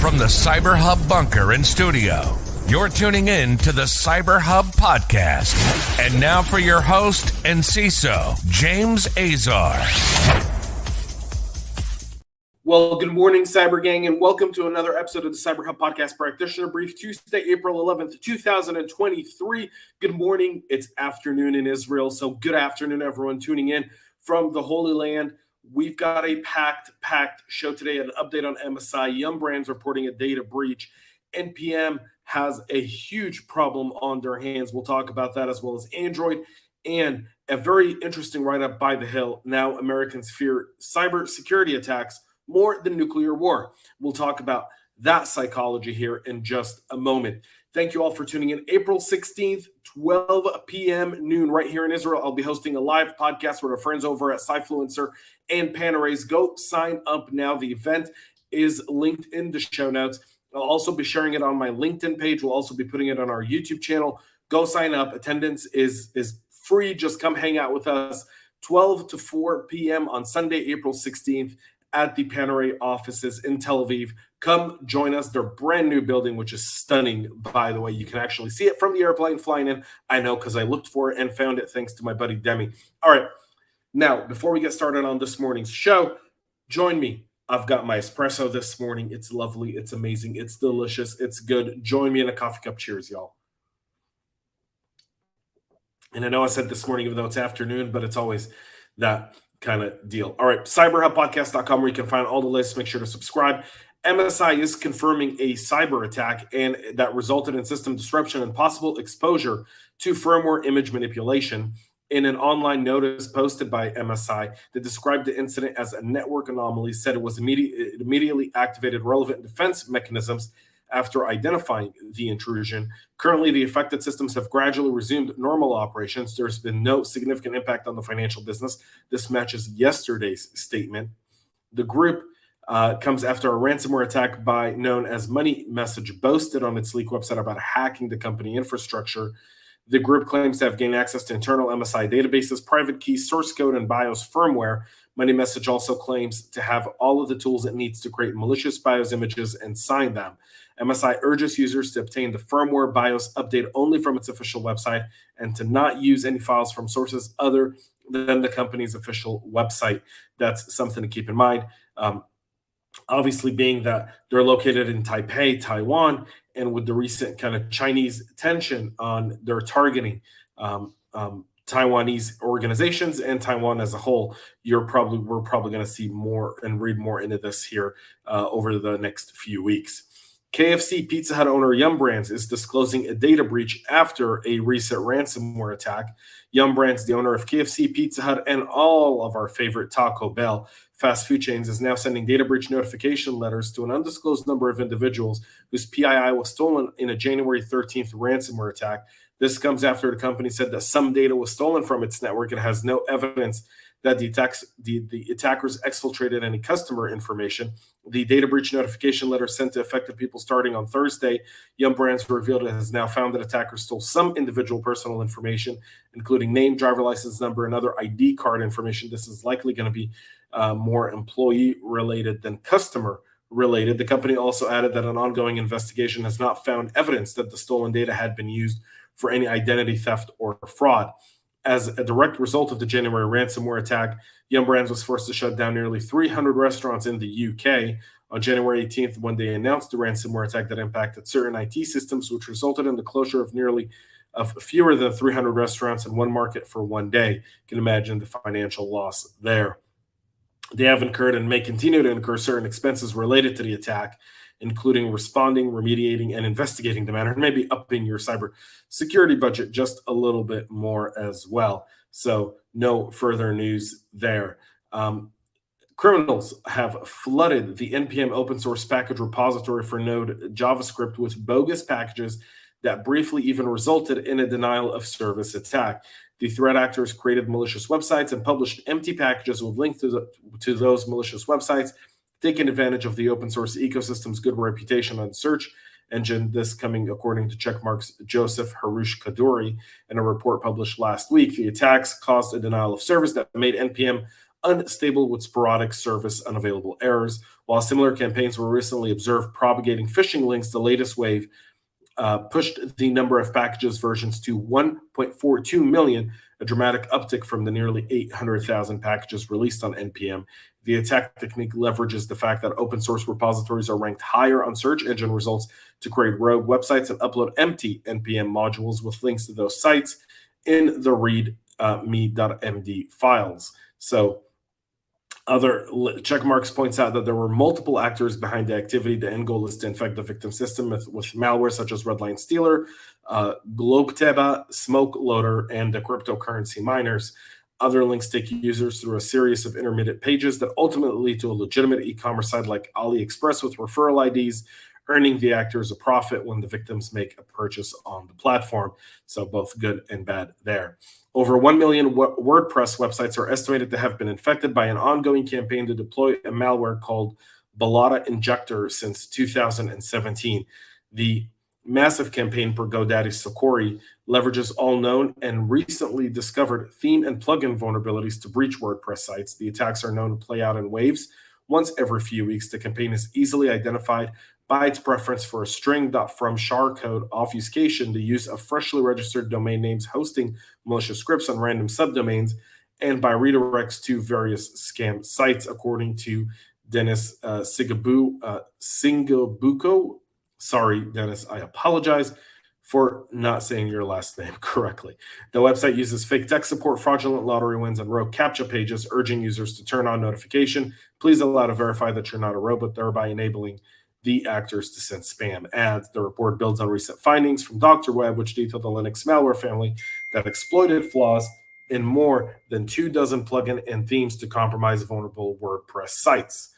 From the CyberHub bunker and studio, you're tuning in to the CyberHub Podcast. And now for your host and CISO, James Azar. Well, good morning, Cyber Gang, and welcome to another episode of the CyberHub Podcast Practitioner Brief, Tuesday, April 11th, 2023. Good morning. It's afternoon in Israel, so good afternoon, everyone tuning in from the Holy Land. We've got a packed show today, an update on MSI, Yum Brands reporting a data breach. NPM has a huge problem on their hands. We'll talk about that, as well as Android, and a very interesting write-up by The Hill. Now Americans fear cybersecurity attacks more than nuclear war. We'll talk about that psychology here in just a moment. Thank you all for tuning in. April 16th, 12 p.m. noon, right here in Israel. I'll be hosting a live podcast with our friends over at Cyfluencer and Panarrays. Go sign up now. The event is linked in the show notes. I'll also be sharing it on my LinkedIn page. We'll also be putting it on our YouTube channel. Go sign up. Attendance is free. Just come hang out with us 12 to 4 p.m. on Sunday, April 16th at the Panarray offices in Tel Aviv. Come join us. Their brand new building, which is stunning, by the way. You can actually see it from the airplane flying in. I know, because I looked for it and found it thanks to my buddy Demi. All right. Now, before we get started on this morning's show, join me. I've got my espresso this morning. It's lovely. It's amazing. It's delicious. It's good. Join me in a coffee cup. Cheers, y'all. And I know I said this morning, even though it's afternoon, but it's always that kind of deal. All right, cyberhubpodcast.com, where you can find all the lists. Make sure to subscribe. MSI is confirming a cyber attack, and that resulted in system disruption and possible exposure to firmware image manipulation. In an online notice posted by MSI that described the incident as a network anomaly, said it immediately activated relevant defense mechanisms after identifying the intrusion. Currently, the affected systems have gradually resumed normal operations. There's been no significant impact on the financial business. This matches yesterday's statement. The group comes after a ransomware attack known as Money Message boasted on its leak website about hacking the company infrastructure. The group claims to have gained access to internal MSI databases, private key, source code, and BIOS firmware. Money Message also claims to have all of the tools it needs to create malicious BIOS images and sign them. MSI urges users to obtain the firmware BIOS update only from its official website and to not use any files from sources other than the company's official website. That's something to keep in mind. Obviously, being that they're located in Taipei, Taiwan, and with the recent kind of Chinese tension on their targeting Taiwanese organizations and Taiwan as a whole, we're probably going to see more and read more into this here over the next few weeks. KFC Pizza Hut owner Yum Brands is disclosing a data breach after a recent ransomware attack. Yum Brands, the owner of KFC, Pizza Hut, and all of our favorite Taco Bell fast food chains, is now sending data breach notification letters to an undisclosed number of individuals whose PII was stolen in a January 13th ransomware attack. This comes after the company said that some data was stolen from its network and has no evidence that the attackers exfiltrated any customer information. The data breach notification letter sent to affected people starting on Thursday. Yum Brands revealed it has now found that attackers stole some individual personal information, including name, driver license number, and other ID card information. This is likely going to be more employee-related than customer-related. The company also added that an ongoing investigation has not found evidence that the stolen data had been used for any identity theft or fraud. As a direct result of the January ransomware attack, Yum Brands was forced to shut down nearly 300 restaurants in the UK on January 18th when they announced the ransomware attack that impacted certain IT systems, which resulted in the closure of fewer than 300 restaurants in one market for one day. You can imagine the financial loss there. They have incurred and may continue to incur certain expenses related to the attack, including responding, remediating, and investigating the matter, and maybe upping your cyber security budget just a little bit more as well. So no further news there. Criminals have flooded the NPM open source package repository for Node JavaScript with bogus packages that briefly even resulted in a denial of service attack. The threat actors created malicious websites and published empty packages with links to those malicious websites, taking advantage of the open source ecosystem's good reputation on search engine. This coming according to Checkmark's Joseph Harush Kaduri in a report published last week. The attacks caused a denial of service that made NPM unstable with sporadic service unavailable errors. While similar campaigns were recently observed propagating phishing links, the latest wave pushed the number of packages versions to 1.42 million, a dramatic uptick from the nearly 800,000 packages released on NPM. The attack technique leverages the fact that open source repositories are ranked higher on search engine results to create rogue websites and upload empty NPM modules with links to those sites in the readme.md files. So other checkmarks points out that there were multiple actors behind the activity. The end goal is to infect the victim system with malware such as Redline Stealer, Globeteba, Smoke Loader, and the cryptocurrency miners. Other links take users through a series of intermediate pages that ultimately lead to a legitimate e-commerce site like AliExpress with referral IDs, earning the actors a profit when the victims make a purchase on the platform. So both good and bad there. Over 1 million WordPress websites are estimated to have been infected by an ongoing campaign to deploy a malware called Balada Injector since 2017. The massive campaign per GoDaddy Socori leverages all known and recently discovered theme and plugin vulnerabilities to breach WordPress sites. The attacks are known to play out in waves once every few weeks. The campaign is easily identified by its preference for a string.from shardcode obfuscation, the use of freshly registered domain names hosting malicious scripts on random subdomains, and by redirects to various scam sites, according to Dennis Singabuco. Sorry, Dennis, I apologize for not saying your last name correctly. The website uses fake tech support, fraudulent lottery wins, and rogue CAPTCHA pages, urging users to turn on notification. Please allow to verify that you're not a robot, thereby enabling the actors to send spam ads. The report builds on recent findings from Dr. Web, which detailed the Linux malware family that exploited flaws in more than 24 plugin and themes to compromise vulnerable WordPress sites.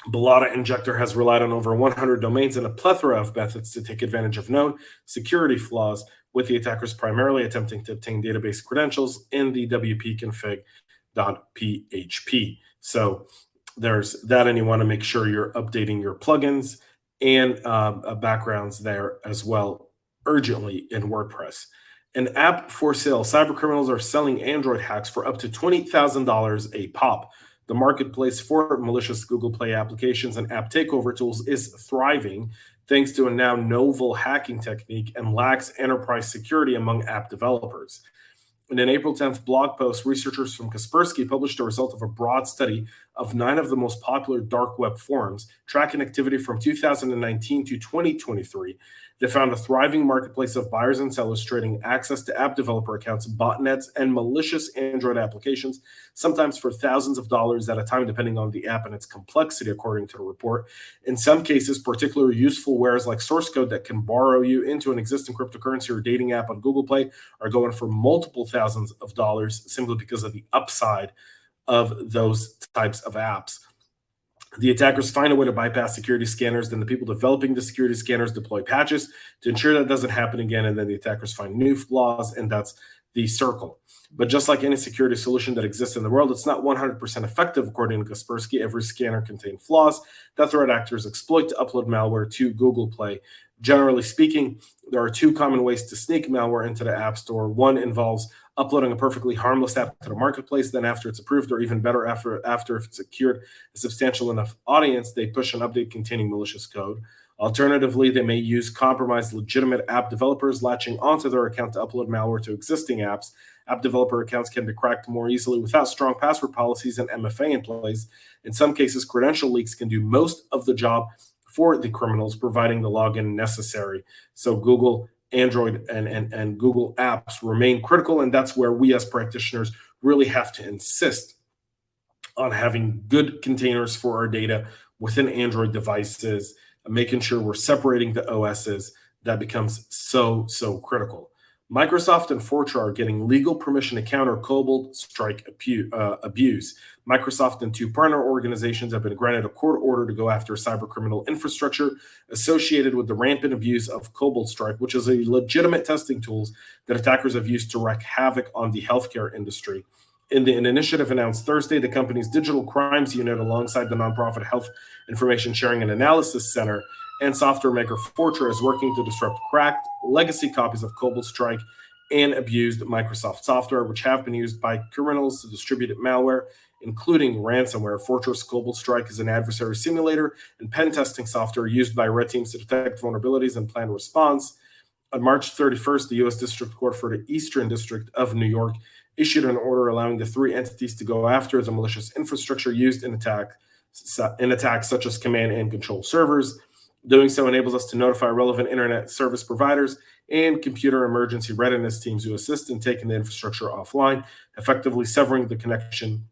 Balada Injector has relied on over 100 domains and a plethora of methods to take advantage of known security flaws, with the attackers primarily attempting to obtain database credentials in the wp-config.php. So there's that, and you want to make sure you're updating your plugins and backgrounds there as well urgently in WordPress. An app for sale. Cybercriminals are selling Android hacks for up to $20,000 a pop. The marketplace for malicious Google Play applications and app takeover tools is thriving thanks to a now novel hacking technique and lax enterprise security among app developers. In an April 10th blog post, researchers from Kaspersky published a result of a broad study of 9 of the most popular dark web forums, tracking activity from 2019 to 2023. They found a thriving marketplace of buyers and sellers trading access to app developer accounts, botnets, and malicious Android applications, sometimes for thousands of dollars at a time, depending on the app and its complexity, according to the report. In some cases, particularly useful wares like source code that can borrow you into an existing cryptocurrency or dating app on Google Play are going for multiple thousands of dollars simply because of the upside of those types of apps. The attackers find a way to bypass security scanners, then the people developing the security scanners deploy patches to ensure that doesn't happen again, and then the attackers find new flaws, and that's the circle. But just like any security solution that exists in the world, it's not 100% effective, according to Kaspersky. Every scanner contains flaws that threat actors exploit to upload malware to Google Play. Generally speaking, there are 2 common ways to sneak malware into the App Store. One involves uploading a perfectly harmless app to the marketplace. Then after it's approved, or even better, after if it's secured a substantial enough audience, they push an update containing malicious code. Alternatively, they may use compromised legitimate app developers latching onto their account to upload malware to existing apps. App developer accounts can be cracked more easily without strong password policies and MFA in place. In some cases, credential leaks can do most of the job for the criminals, providing the login necessary. So Google, Android, and Google apps remain critical, and that's where we as practitioners really have to insist on having good containers for our data within Android devices, making sure we're separating the OSs. That becomes so critical. Microsoft and Fortra are getting legal permission to counter Cobalt Strike abuse. Microsoft and 2 partner organizations have been granted a court order to go after cybercriminal infrastructure associated with the rampant abuse of Cobalt Strike, which is a legitimate testing tool that attackers have used to wreak havoc on the healthcare industry. In an initiative announced Thursday, the company's digital crimes unit, alongside the nonprofit Health Information Sharing and Analysis Center and software maker Fortra, is working to disrupt cracked legacy copies of Cobalt Strike and abused Microsoft software, which have been used by criminals to distribute malware, including ransomware. Fortra's Cobalt Strike is an adversary simulator and pen testing software used by red teams to detect vulnerabilities and plan response. On March 31st, the U.S. District Court for the Eastern District of New York issued an order allowing the three entities to go after the malicious infrastructure used in attacks such as command and control servers. Doing so enables us to notify relevant internet service providers and computer emergency readiness teams who assist in taking the infrastructure offline, effectively severing the connection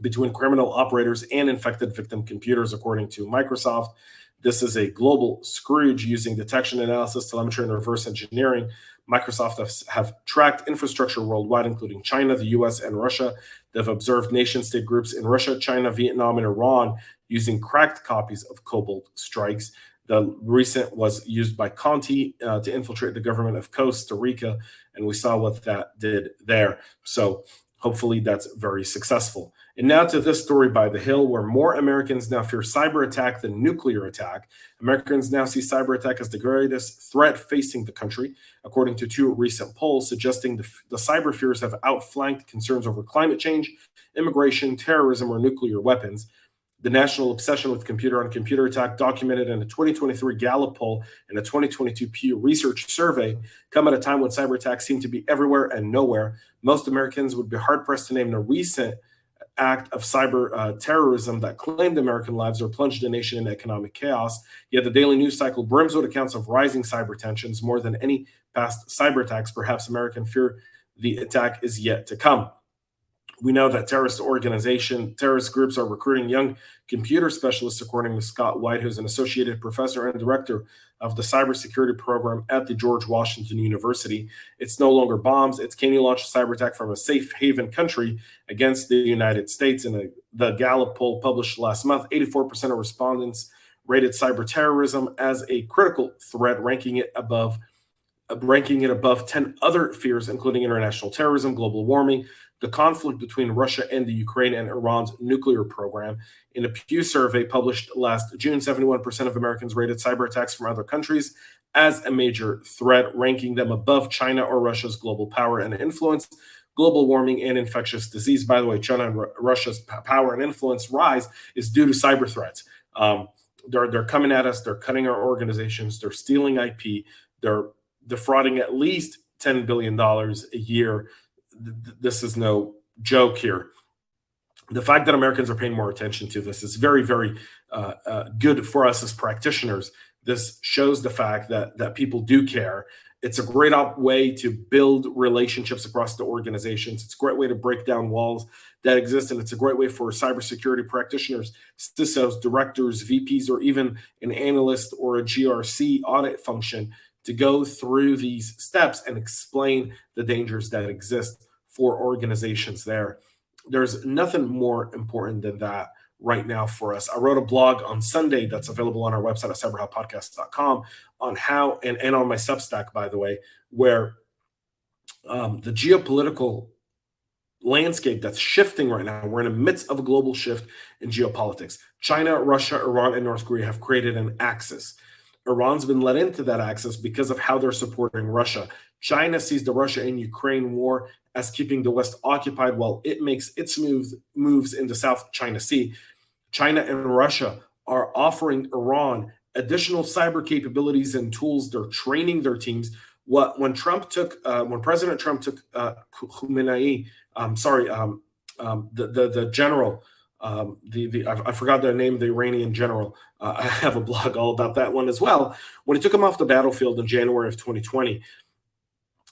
between criminal operators and infected victim computers, according to Microsoft. This is a global Scrooge using detection analysis, telemetry, and reverse engineering. Microsoft have tracked infrastructure worldwide, including China, the US, and Russia. They've observed nation-state groups in Russia, China, Vietnam, and Iran using cracked copies of Cobalt Strikes. The recent was used by Conti to infiltrate the government of Costa Rica, and we saw what that did there. So hopefully that's very successful. And now to this story by The Hill, where more Americans now fear cyber attack than nuclear attack. Americans now see cyber attack as the greatest threat facing the country, according to two recent polls suggesting the cyber fears have outflanked concerns over climate change, immigration, terrorism, or nuclear weapons. The national obsession with computer-on-computer attack, documented in a 2023 Gallup poll and a 2022 Pew Research survey, come at a time when cyber attacks seem to be everywhere and nowhere. Most Americans would be hard-pressed to name a recent act of cyber terrorism that claimed American lives or plunged the nation in economic chaos. Yet the daily news cycle brims with accounts of rising cyber tensions. More than any past cyber attacks, perhaps American fear the attack is yet to come. We know that terrorist groups are recruiting young computer specialists, according to Scott White, who's an associate professor and director of the cybersecurity program at the George Washington University. It's no longer bombs. It's, can you launch a cyber attack from a safe haven country against the United States? In the Gallup poll published last month, 84% of respondents rated cyber terrorism as a critical threat, ranking it above 10 other fears, including international terrorism, global warming, the conflict between Russia and the Ukraine, and Iran's nuclear program. In a Pew survey published last June, 71% of Americans rated cyber attacks from other countries as a major threat, ranking them above China or Russia's global power and influence, global warming, and infectious disease. By the way, China and Russia's power and influence rise is due to cyber threats. They're coming at us. They're cutting our organizations. They're stealing IP. They're defrauding at least $10 billion a year. This is no joke here. The fact that Americans are paying more attention to this is very, very good for us as practitioners. This shows the fact that people do care. It's a great way to build relationships across the organizations. It's a great way to break down walls that exist, and it's a great way for cybersecurity practitioners, CISOs, directors, VPs, or even an analyst or a GRC audit function to go through these steps and explain the dangers that exist for organizations there. There's nothing more important than that right now for us. I wrote a blog on Sunday that's available on our website at cyberhubpodcast.com on how, and on my Substack, by the way, where the geopolitical landscape that's shifting right now. We're in the midst of a global shift in geopolitics. China, Russia, Iran, and North Korea have created an axis. Iran's been let into that axis because of how they're supporting Russia. China sees the Russia and Ukraine war as keeping the West occupied while it makes its moves in the South China Sea. China and Russia are offering Iran additional cyber capabilities and tools. They're training their teams. When President Trump took Khamenei, the general. I forgot the name of the Iranian general. I have a blog all about that one as well. When he took him off the battlefield in January of 2020,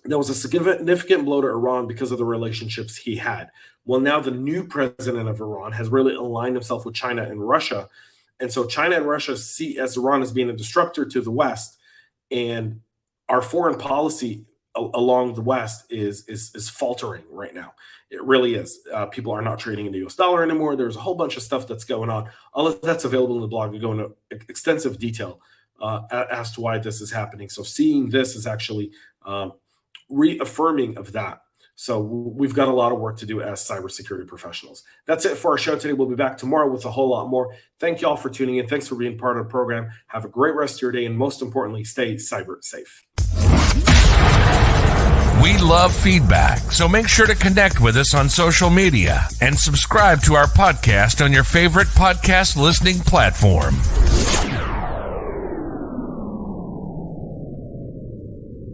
there was a significant blow to Iran because of the relationships he had. Well, now the new president of Iran has really aligned himself with China and Russia. And so China and Russia see as Iran as being a disruptor to the West. And our foreign policy along the West is faltering right now. It really is. People are not trading in the US dollar anymore. There's a whole bunch of stuff that's going on. All of that's available in the blog. We go into extensive detail as to why this is happening. So seeing this is actually reaffirming of that. So we've got a lot of work to do as cybersecurity professionals. That's it for our show today. We'll be back tomorrow with a whole lot more. Thank you all for tuning in. Thanks for being part of the program. Have a great rest of your day. And most importantly, stay cyber safe. We love feedback, so make sure to connect with us on social media and subscribe to our podcast on your favorite podcast listening platform.